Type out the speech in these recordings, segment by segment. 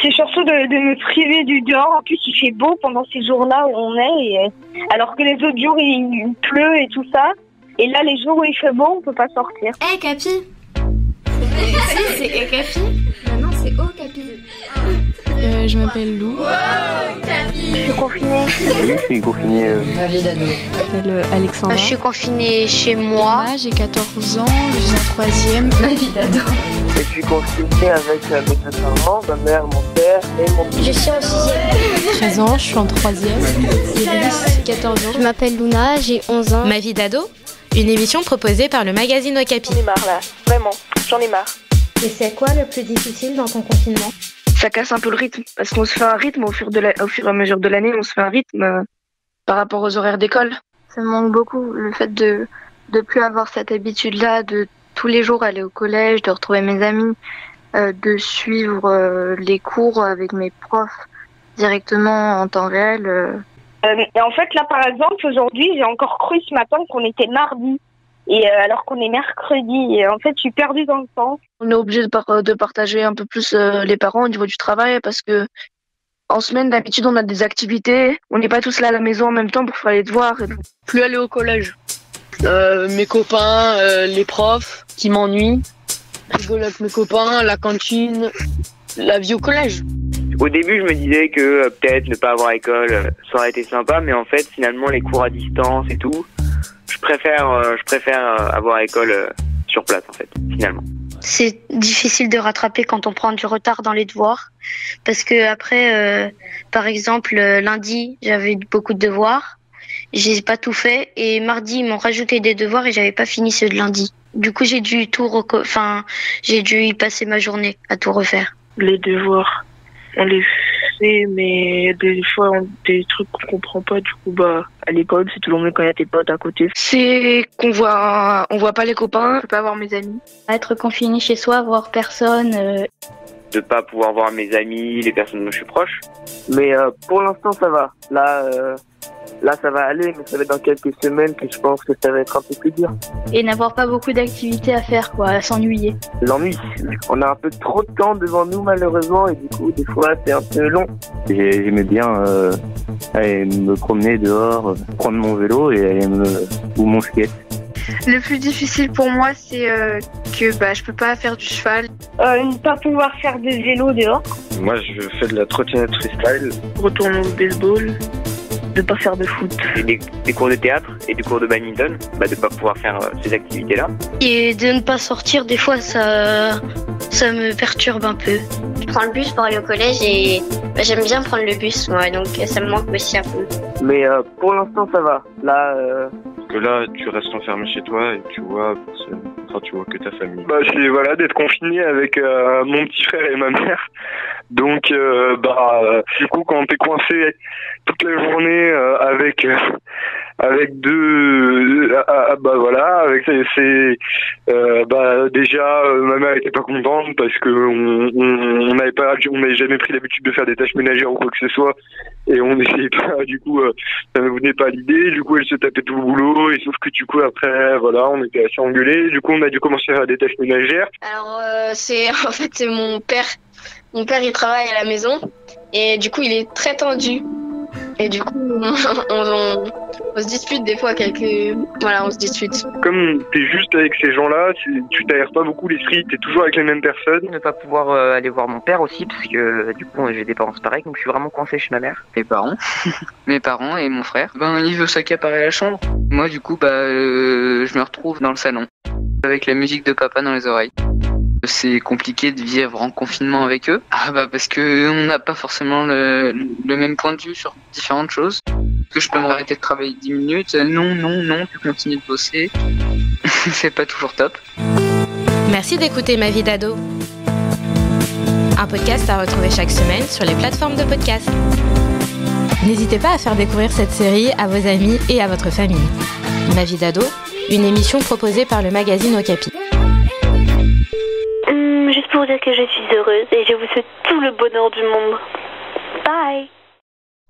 C'est surtout de me priver du dehors. En plus, il fait beau pendant ces jours-là où on est, alors que les autres jours, il pleut et tout ça. Et là, les jours où il fait beau, on peut pas sortir. Hey, Capi. Si, c'est Capi. Non, c'est Capi. Je m'appelle Lou. Je suis confinée. Oui, je suis confinée. Ma vie d'ado. Je m'appelle Alexandra. Je suis confinée chez moi. J'ai 14 ans, je suis en 3e. Ma vie d'ado. Je suis confinée avec mes deux parents, ma mère, mon père et mon père. Je suis en 6e. 13 ans, je suis en 3e. Iris, 14 ans. Je m'appelle Luna, j'ai 11 ans. Ma vie d'ado, une émission proposée par le magazine Okapi. J'en ai marre là, vraiment, j'en ai marre. Et c'est quoi le plus difficile dans ton confinement? Ça casse un peu le rythme, parce qu'on se fait un rythme au fur et à mesure de l'année, on se fait un rythme par rapport aux horaires d'école. Ça me manque beaucoup, le fait de plus avoir cette habitude-là, de tous les jours aller au collège, de retrouver mes amis, de suivre les cours avec mes profs directement en temps réel. Et en fait, là, par exemple, aujourd'hui, j'ai encore cru ce matin qu'on était mardi. Et alors qu'on est mercredi, et en fait, je suis perdue dans le temps. On est obligé de partager un peu plus les parents au niveau du travail parce que en semaine, d'habitude, on a des activités. On n'est pas tous là à la maison en même temps pour faire les devoirs. Et plus aller au collège. Mes copains, les profs qui m'ennuient. Rigoler avec mes copains, la cantine, la vie au collège. Au début, je me disais que peut-être ne pas avoir école, ça aurait été sympa, mais en fait, finalement, les cours à distance et tout, je préfère avoir école sur place, en fait, finalement. C'est difficile de rattraper quand on prend du retard dans les devoirs. Parce que après, par exemple, lundi, j'avais beaucoup de devoirs. J'ai pas tout fait. Et mardi, ils m'ont rajouté des devoirs et j'avais pas fini ceux de lundi. Du coup, j'ai dû j'ai dû y passer ma journée à tout refaire. Les devoirs, on les fait, mais des fois, des trucs qu'on comprend pas. Du coup, à l'école, c'est toujours mieux quand il y a tes potes à côté. C'est qu'on on voit pas les copains, je peux pas voir mes amis. Être confiné chez soi, voir personne. De pas pouvoir voir mes amis, les personnes dont je suis proche. Mais pour l'instant, ça va. Là, ça va aller, mais ça va être dans quelques semaines que je pense que ça va être un peu plus dur. Et n'avoir pas beaucoup d'activités à faire, à s'ennuyer. L'ennui. On a un peu trop de temps devant nous, malheureusement, et du coup, des fois, c'est un peu long. J'aimais bien aller me promener dehors, prendre mon vélo et aller ou mon skate. Le plus difficile pour moi, c'est que je peux pas faire du cheval. Ne pas pouvoir faire de vélo dehors. Moi, je fais de la trottinette freestyle. Retourner au baseball. De pas faire de foot. Des cours de théâtre et des cours de badminton, de pas pouvoir faire ces activités-là. Et de ne pas sortir, des fois, ça me perturbe un peu. Je prends le bus pour aller au collège et j'aime bien prendre le bus, donc ça me manque aussi un peu. Mais pour l'instant, ça va. Parce que là, tu restes enfermé chez toi et tu vois personne. Enfin, tu vois que ta famille. C'est d'être confiné avec mon petit frère et ma mère. Donc, du coup, quand t'es coincé toute la journée avec déjà ma mère était pas contente parce que on n'avait jamais pris l'habitude de faire des tâches ménagères ou quoi que ce soit et on n'essayait pas, du coup ça ne venait pas à l'idée, du coup elle se tapait tout le boulot et sauf que du coup après on était assez engueulés, du coup on a dû commencer à faire des tâches ménagères. Alors c'est mon père il travaille à la maison et du coup il est très tendu. Et du coup, on se dispute des fois on se dispute. Comme t'es juste avec ces gens-là, tu t'aères pas beaucoup l'esprit, t'es toujours avec les mêmes personnes. Ne pas pouvoir aller voir mon père aussi, parce que du coup j'ai des parents séparés, donc je suis vraiment coincé chez ma mère. Mes parents et mon frère. Il veut s'accaparer la chambre. Moi du coup, je me retrouve dans le salon, avec la musique de papa dans les oreilles. C'est compliqué de vivre en confinement avec eux. Parce que on n'a pas forcément le même point de vue sur différentes choses. Est-ce que je peux m'arrêter de travailler 10 minutes? Non, tu continues de bosser. C'est pas toujours top. Merci d'écouter Ma vie d'ado. Un podcast à retrouver chaque semaine sur les plateformes de podcast. N'hésitez pas à faire découvrir cette série à vos amis et à votre famille. Ma vie d'ado, une émission proposée par le magazine Okapi. Juste pour dire que je suis heureuse et je vous souhaite tout le bonheur du monde. Bye.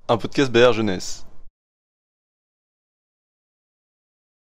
Un podcast BR Jeunesse.